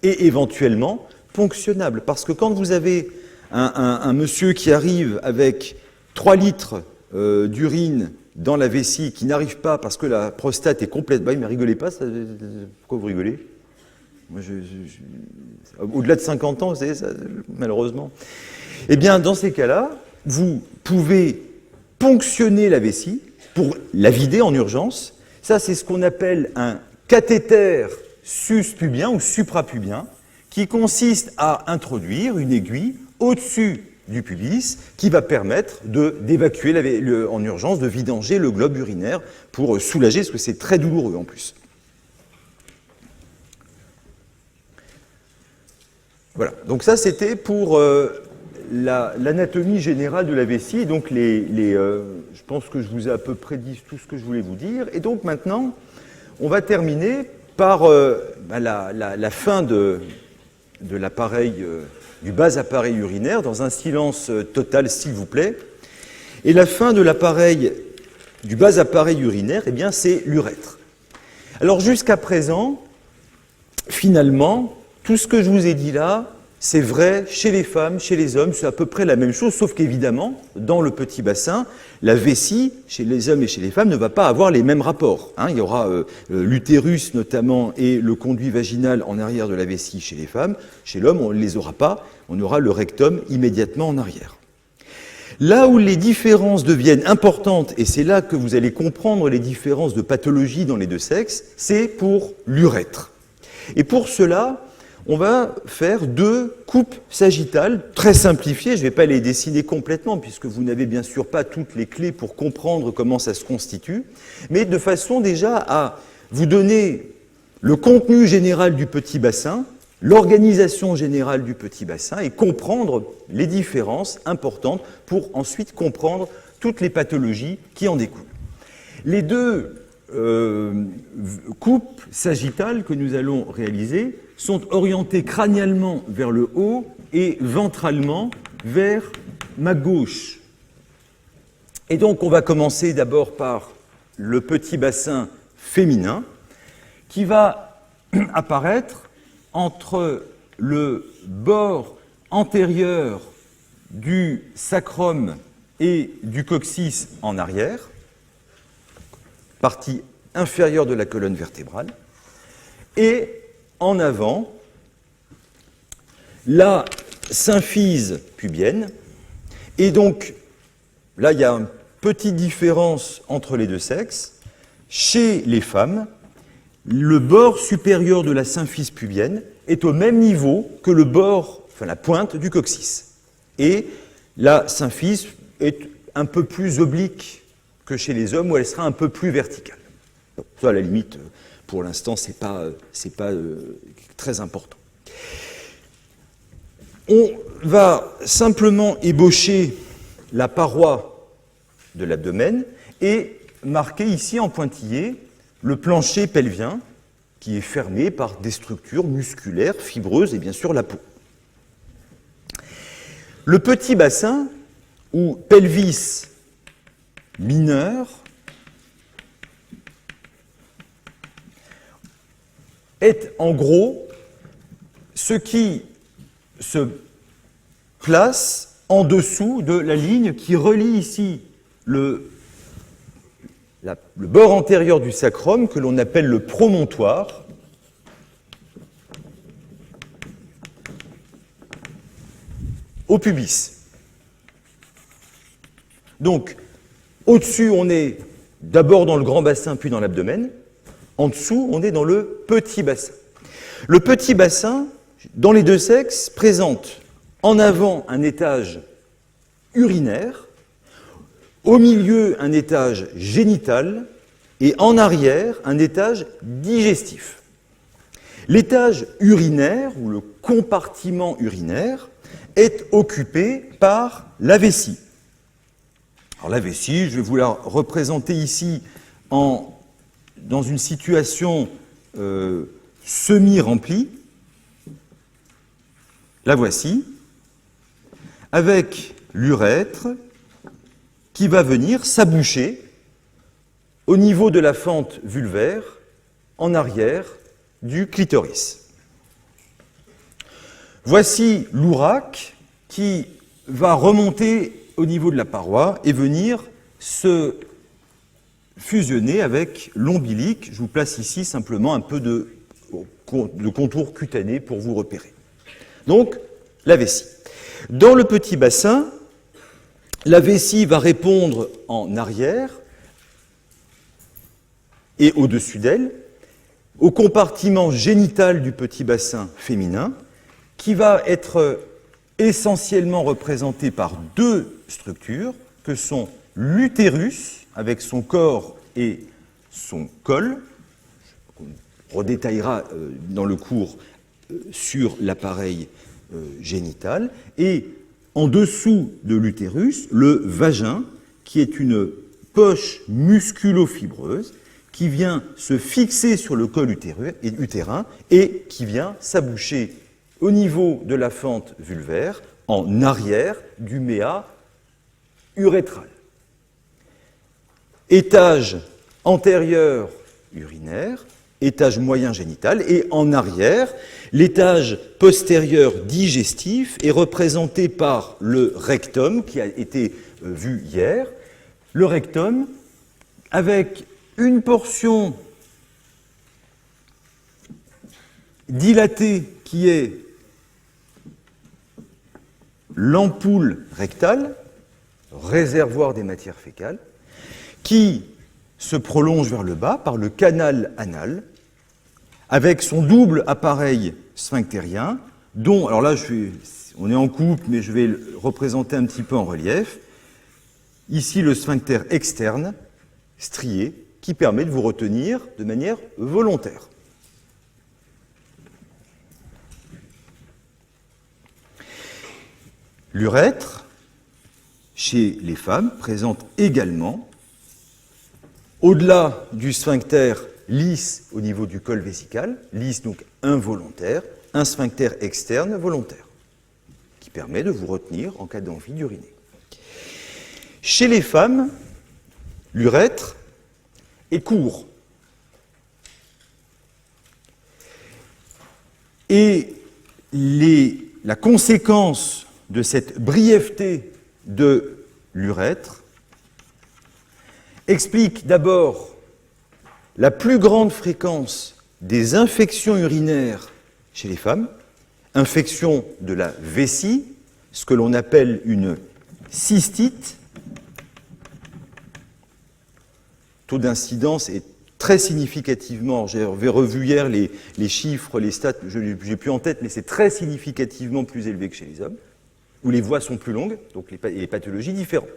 et éventuellement ponctionnable. Parce que quand vous avez un monsieur qui arrive avec 3 litres d'urine dans la vessie, qui n'arrive pas parce que la prostate est complète, bah, mais rigolez pas, pourquoi vous rigolez? Moi, au-delà de 50 ans, vous savez, ça, malheureusement. Eh bien, dans ces cas-là, vous pouvez ponctionner la vessie pour la vider en urgence. Ça, c'est ce qu'on appelle un cathéter suspubien ou suprapubien, qui consiste à introduire une aiguille au-dessus du pubis qui va permettre d'évacuer en urgence, de vidanger le globe urinaire pour soulager, parce que c'est très douloureux en plus. Voilà, donc ça c'était pour l'anatomie générale de la vessie. Donc je pense que je vous ai à peu près dit tout ce que je voulais vous dire. Et donc maintenant, on va terminer par la fin de l'appareil, du bas appareil urinaire, dans un silence total s'il vous plaît. Et la fin de l'appareil, du bas appareil urinaire, eh bien c'est l'urètre. Alors jusqu'à présent, finalement, tout ce que je vous ai dit là, c'est vrai chez les femmes, chez les hommes, c'est à peu près la même chose, sauf qu'évidemment, dans le petit bassin, la vessie, chez les hommes et chez les femmes, ne va pas avoir les mêmes rapports. Il y aura l'utérus notamment et le conduit vaginal en arrière de la vessie chez les femmes. Chez l'homme, on ne les aura pas, on aura le rectum immédiatement en arrière. Là où les différences deviennent importantes, et c'est là que vous allez comprendre les différences de pathologie dans les deux sexes, c'est pour l'urètre. Et pour cela, on va faire deux coupes sagittales, très simplifiées. Je ne vais pas les dessiner complètement, puisque vous n'avez bien sûr pas toutes les clés pour comprendre comment ça se constitue, mais de façon déjà à vous donner le contenu général du petit bassin, l'organisation générale du petit bassin, et comprendre les différences importantes pour ensuite comprendre toutes les pathologies qui en découlent. Les deux coupes sagittales que nous allons réaliser sont orientées crânialement vers le haut et ventralement vers ma gauche. Et donc on va commencer d'abord par le petit bassin féminin qui va apparaître entre le bord antérieur du sacrum et du coccyx en arrière, partie inférieure de la colonne vertébrale, et en avant, la symphyse pubienne. Et donc, là, il y a une petite différence entre les deux sexes. Chez les femmes, le bord supérieur de la symphyse pubienne est au même niveau que le bord, enfin la pointe du coccyx. Et la symphyse est un peu plus oblique que chez les hommes, où elle sera un peu plus verticale. Bon, ça, à la limite, pour l'instant, c'est pas très important. On va simplement ébaucher la paroi de l'abdomen et marquer ici en pointillé le plancher pelvien qui est fermé par des structures musculaires, fibreuses et bien sûr la peau. Le petit bassin, ou pelvis mineur, est en gros ce qui se place en dessous de la ligne qui relie ici le bord antérieur du sacrum, que l'on appelle le promontoire, au pubis. Donc, au-dessus, on est d'abord dans le grand bassin, puis dans l'abdomen. En dessous, on est dans le petit bassin. Le petit bassin, dans les deux sexes, présente en avant un étage urinaire, au milieu un étage génital et en arrière un étage digestif. L'étage urinaire, ou le compartiment urinaire, est occupé par la vessie. Alors la vessie, je vais vous la représenter ici dans une situation semi-remplie. La voici, avec l'urètre qui va venir s'aboucher au niveau de la fente vulvaire en arrière du clitoris. Voici l'ouraque qui va remonter au niveau de la paroi et venir se fusionner avec l'ombilic. Je vous place ici simplement un peu de contour cutané pour vous repérer. Donc, la vessie. Dans le petit bassin, la vessie va répondre en arrière et au-dessus d'elle au compartiment génital du petit bassin féminin qui va être essentiellement représenté par deux structures que sont l'utérus avec son corps et son col. On redétaillera dans le cours sur l'appareil génital, et en dessous de l'utérus, le vagin, qui est une poche musculo-fibreuse qui vient se fixer sur le col utérin et qui vient s'aboucher au niveau de la fente vulvaire en arrière du méa urétral. Étage antérieur urinaire, étage moyen génital, et en arrière, l'étage postérieur digestif est représenté par le rectum, qui a été vu hier. Le rectum, avec une portion dilatée qui est l'ampoule rectale, réservoir des matières fécales, qui se prolonge vers le bas par le canal anal, avec son double appareil sphinctérien, dont, alors là, on est en coupe, mais je vais le représenter un petit peu en relief. Ici, le sphincter externe, strié, qui permet de vous retenir de manière volontaire. L'urètre, chez les femmes, présente également, au-delà du sphincter lisse au niveau du col vésical, lisse donc involontaire, un sphincter externe volontaire, qui permet de vous retenir en cas d'envie d'uriner. Chez les femmes, l'urètre est court. Et la conséquence de cette brièveté de l'urètre explique d'abord la plus grande fréquence des infections urinaires chez les femmes, infection de la vessie, ce que l'on appelle une cystite. Taux d'incidence est très significativement, j'avais revu hier les chiffres, les stats, je n'ai plus en tête, mais c'est très significativement plus élevé que chez les hommes, où les voies sont plus longues, donc les pathologies différentes.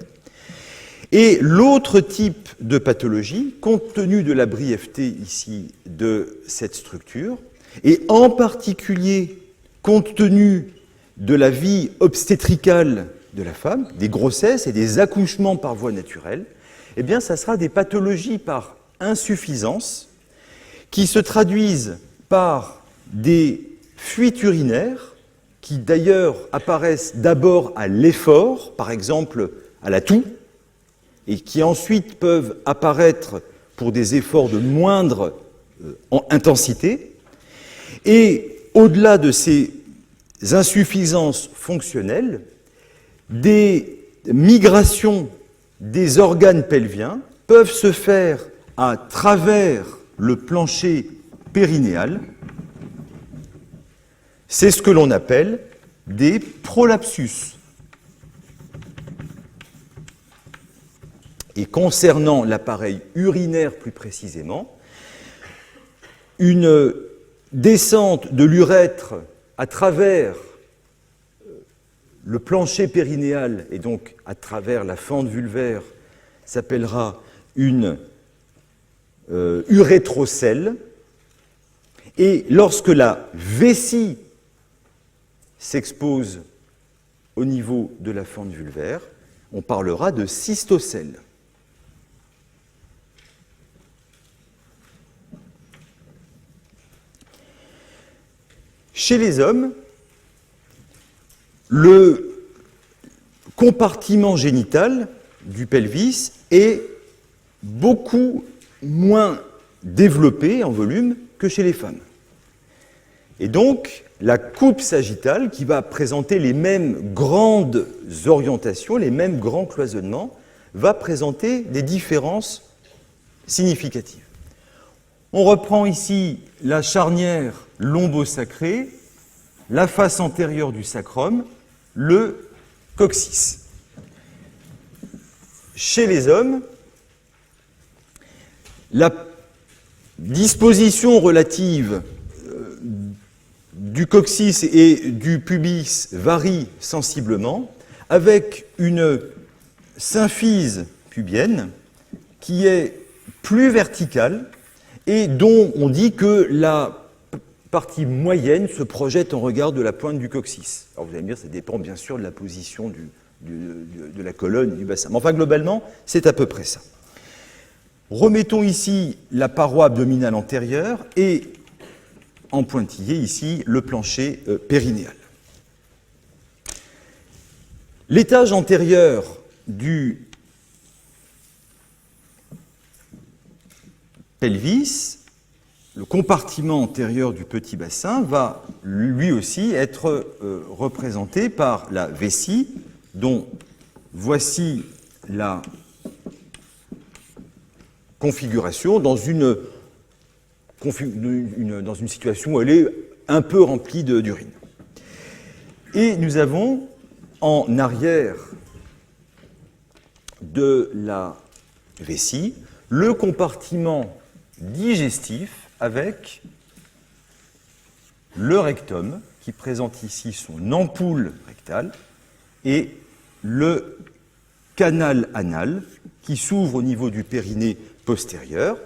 Et l'autre type de pathologie, compte tenu de la brièveté ici de cette structure, et en particulier compte tenu de la vie obstétricale de la femme, des grossesses et des accouchements par voie naturelle, eh bien, ça sera des pathologies par insuffisance qui se traduisent par des fuites urinaires qui d'ailleurs apparaissent d'abord à l'effort, par exemple à la toux, et qui ensuite peuvent apparaître pour des efforts de moindre intensité. Et au-delà de ces insuffisances fonctionnelles, des migrations des organes pelviens peuvent se faire à travers le plancher périnéal. C'est ce que l'on appelle des prolapsus. Et concernant l'appareil urinaire plus précisément, une descente de l'urètre à travers le plancher périnéal et donc à travers la fente vulvaire s'appellera une urétrocèle. Et lorsque la vessie s'expose au niveau de la fente vulvaire, on parlera de cystocèle. Chez les hommes, le compartiment génital du pelvis est beaucoup moins développé en volume que chez les femmes. Et donc, la coupe sagittale, qui va présenter les mêmes grandes orientations, les mêmes grands cloisonnements, va présenter des différences significatives. On reprend ici la charnière lombosacrée, la face antérieure du sacrum, le coccyx. Chez les hommes, la disposition relative du coccyx et du pubis varie sensiblement, avec une symphyse pubienne qui est plus verticale et dont on dit que la partie moyenne se projette en regard de la pointe du coccyx. Alors vous allez me dire, ça dépend bien sûr de la position de la colonne et du bassin. Mais enfin, globalement, c'est à peu près ça. Remettons ici la paroi abdominale antérieure et en pointillé ici le plancher périnéal. L'étage antérieur du pelvis le compartiment antérieur du petit bassin va lui aussi être représenté par la vessie, dont voici la configuration dans une situation où elle est un peu remplie d'urine. Et nous avons en arrière de la vessie le compartiment digestif avec le rectum qui présente ici son ampoule rectale et le canal anal qui s'ouvre au niveau du périnée postérieur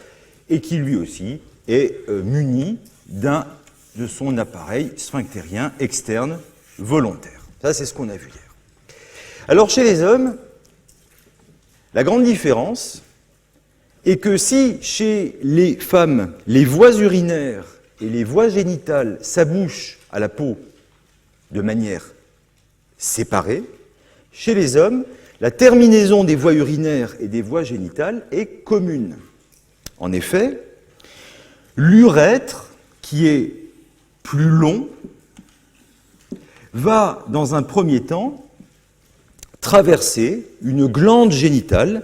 et qui lui aussi est muni de son appareil sphinctérien externe volontaire. Ça, c'est ce qu'on a vu hier. Alors, chez les hommes, la grande différence est que si chez les femmes, les voies urinaires et les voies génitales s'abouchent à la peau de manière séparée, chez les hommes, la terminaison des voies urinaires et des voies génitales est commune. En effet, l'urètre, qui est plus long, va, dans un premier temps, traverser une glande génitale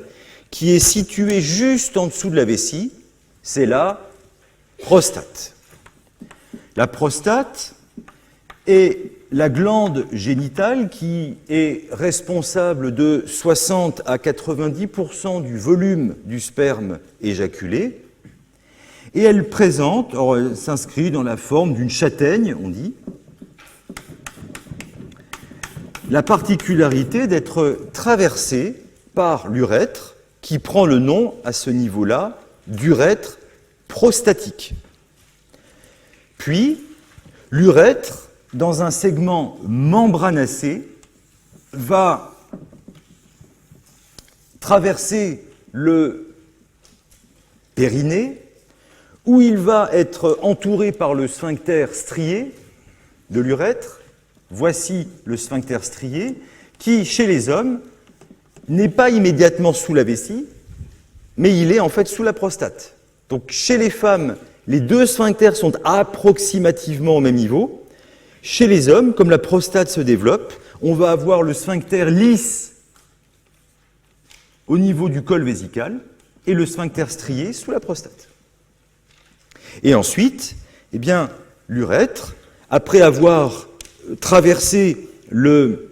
qui est située juste en dessous de la vessie, c'est la prostate. La prostate est la glande génitale qui est responsable de 60 à 90% du volume du sperme éjaculé, et elle présente, elle s'inscrit dans la forme d'une châtaigne, on dit, la particularité d'être traversée par l'urètre qui prend le nom, à ce niveau-là, d'urètre prostatique. Puis, l'urètre, dans un segment membranacé, va traverser le périnée, où il va être entouré par le sphincter strié de l'urètre. Voici le sphincter strié, qui, chez les hommes, n'est pas immédiatement sous la vessie, mais il est en fait sous la prostate. Donc, chez les femmes, les deux sphincters sont approximativement au même niveau. Chez les hommes, comme la prostate se développe, on va avoir le sphincter lisse au niveau du col vésical et le sphincter strié sous la prostate. Et ensuite, eh bien, l'urètre, après avoir traversé le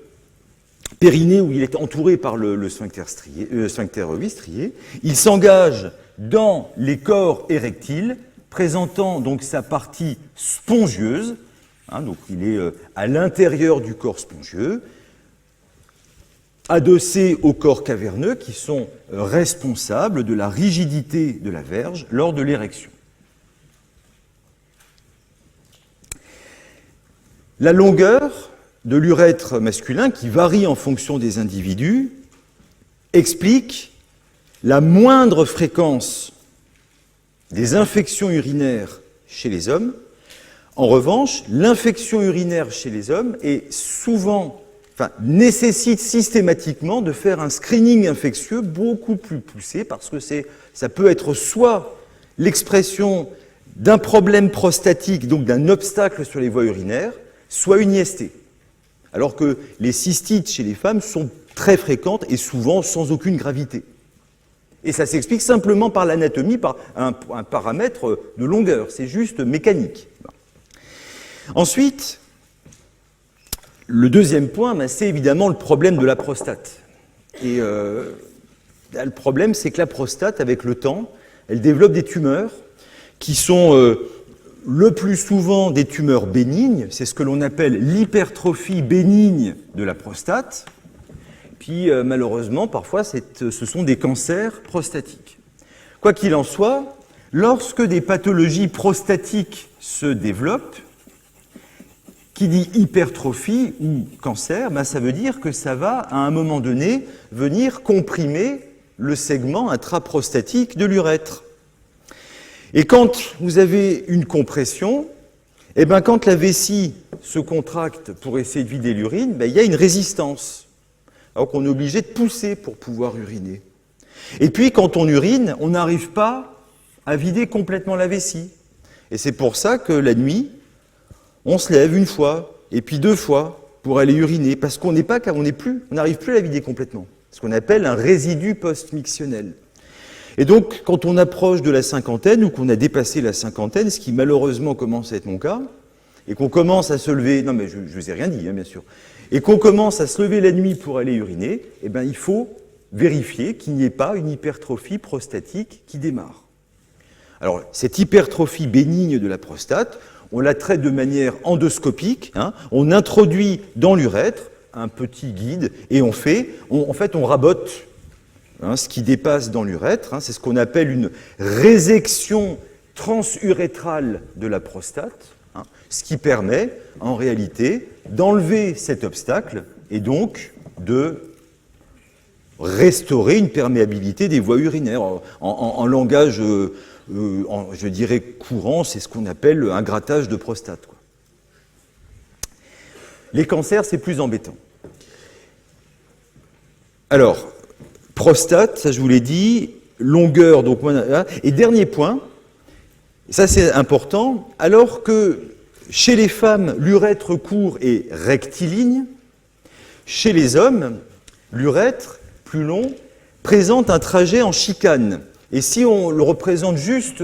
périnée où il est entouré par le sphincter strié, il s'engage dans les corps érectiles, présentant donc sa partie spongieuse, donc il est à l'intérieur du corps spongieux, adossé aux corps caverneux qui sont responsables de la rigidité de la verge lors de l'érection. La longueur de l'urètre masculin, qui varie en fonction des individus, explique la moindre fréquence des infections urinaires chez les hommes. En revanche, l'infection urinaire chez les hommes est nécessite systématiquement de faire un screening infectieux beaucoup plus poussé, parce que ça peut être soit l'expression d'un problème prostatique, donc d'un obstacle sur les voies urinaires, soit une IST. Alors que les cystites chez les femmes sont très fréquentes et souvent sans aucune gravité. Et ça s'explique simplement par l'anatomie, par un paramètre de longueur. C'est juste mécanique. Ensuite, le deuxième point, c'est évidemment le problème de la prostate. Et le problème, c'est que la prostate, avec le temps, elle développe des tumeurs qui sont le plus souvent des tumeurs bénignes. C'est ce que l'on appelle l'hypertrophie bénigne de la prostate. Puis malheureusement, parfois, ce sont des cancers prostatiques. Quoi qu'il en soit, lorsque des pathologies prostatiques se développent, qui dit hypertrophie ou cancer, ça veut dire que ça va, à un moment donné, venir comprimer le segment intraprostatique de l'urètre. Et quand vous avez une compression, quand la vessie se contracte pour essayer de vider l'urine, il y a une résistance. Alors qu'on est obligé de pousser pour pouvoir uriner. Et puis, quand on urine, on n'arrive pas à vider complètement la vessie. Et c'est pour ça que la nuit, on se lève une fois, et puis 2 fois, pour aller uriner, parce qu'on n'arrive plus à la vider complètement. Ce qu'on appelle un résidu post-mictionnel. Et donc, quand on approche de la cinquantaine, ou qu'on a dépassé la cinquantaine, ce qui malheureusement commence à être mon cas, et qu'on commence à se lever, non mais je ne vous ai rien dit, hein, bien sûr, et qu'on commence à se lever la nuit pour aller uriner, eh bien il faut vérifier qu'il n'y ait pas une hypertrophie prostatique qui démarre. Alors, cette hypertrophie bénigne de la prostate, on la traite de manière endoscopique, hein, on introduit dans l'urètre un petit guide, et en fait, on rabote ce qui dépasse dans l'urètre, c'est ce qu'on appelle une résection transurétrale de la prostate, ce qui permet, en réalité, d'enlever cet obstacle et donc de restaurer une perméabilité des voies urinaires. En langage, je dirais, courant, c'est ce qu'on appelle un grattage de prostate, quoi. Les cancers, c'est plus embêtant. Alors, prostate, ça je vous l'ai dit, longueur, donc, et dernier point, ça c'est important, alors que chez les femmes, l'urètre court et rectiligne, chez les hommes, l'urètre, plus long, présente un trajet en chicane. Et si on le représente juste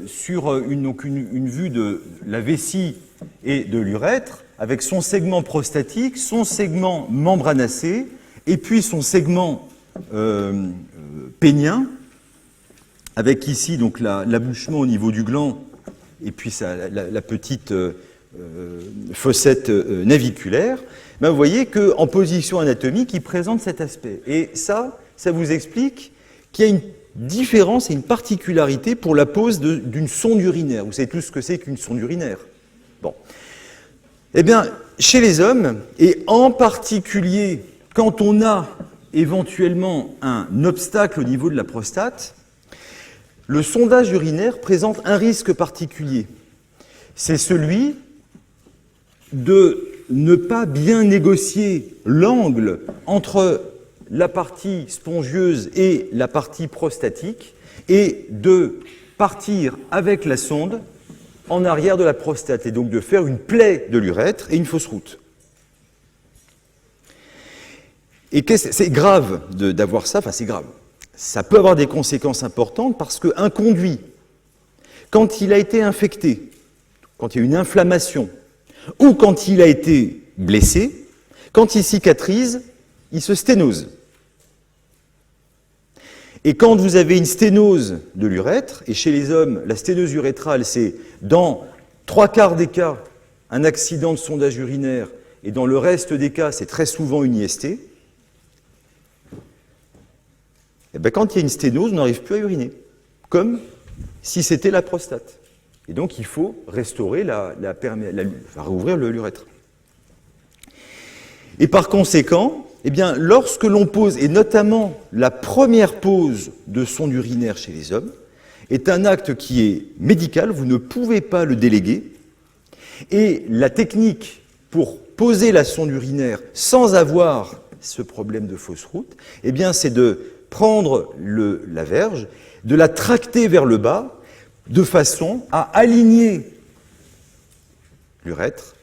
sur une vue de la vessie et de l'urètre, avec son segment prostatique, son segment membranacé, et puis son segment pénien, avec ici donc l'abouchement au niveau du gland, et puis la petite fossette naviculaire, ben vous voyez qu'en position anatomique, il présente cet aspect. Et ça vous explique qu'il y a une différence et une particularité pour la pose d'une sonde urinaire. Vous savez tous ce que c'est qu'une sonde urinaire. Bon. Eh bien, chez les hommes, et en particulier quand on a éventuellement un obstacle au niveau de la prostate, le sondage urinaire présente un risque particulier. C'est celui de ne pas bien négocier l'angle entre la partie spongieuse et la partie prostatique et de partir avec la sonde en arrière de la prostate et donc de faire une plaie de l'urètre et une fausse route. Et c'est grave d'avoir ça, enfin c'est grave. Ça peut avoir des conséquences importantes parce qu'un conduit, quand il a été infecté, quand il y a une inflammation, ou quand il a été blessé, quand il cicatrise, il se sténose. Et quand vous avez une sténose de l'urètre, et chez les hommes, la sténose urétrale, c'est dans 3/4 des cas un accident de sondage urinaire, et dans le reste des cas, c'est très souvent une IST, et bien quand il y a une sténose, on n'arrive plus à uriner, comme si c'était la prostate. Et donc il faut restaurer rouvrir l'urètre. Et par conséquent, eh bien, lorsque l'on pose, et notamment la première pose de sonde urinaire chez les hommes, est un acte qui est médical, vous ne pouvez pas le déléguer, et la technique pour poser la sonde urinaire sans avoir ce problème de fausse route, eh bien, c'est de prendre la verge, de la tracter vers le bas, de façon à aligner l'urètre,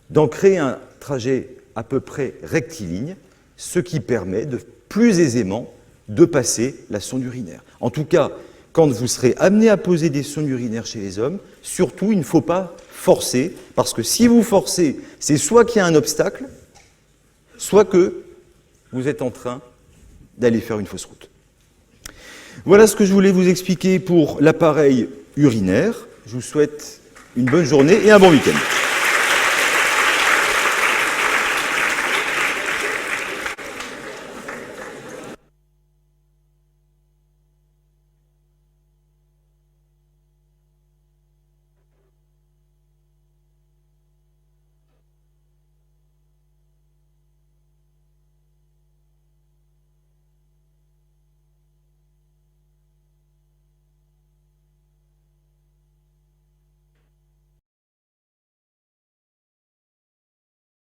d'en créer un trajet à peu près rectiligne, ce qui permet de plus aisément de passer la sonde urinaire. En tout cas, quand vous serez amené à poser des sondes urinaires chez les hommes, surtout, il ne faut pas forcer, parce que si vous forcez, c'est soit qu'il y a un obstacle, soit que vous êtes en train d'aller faire une fausse route. Voilà ce que je voulais vous expliquer pour l'appareil urinaire. Je vous souhaite une bonne journée et un bon week-end.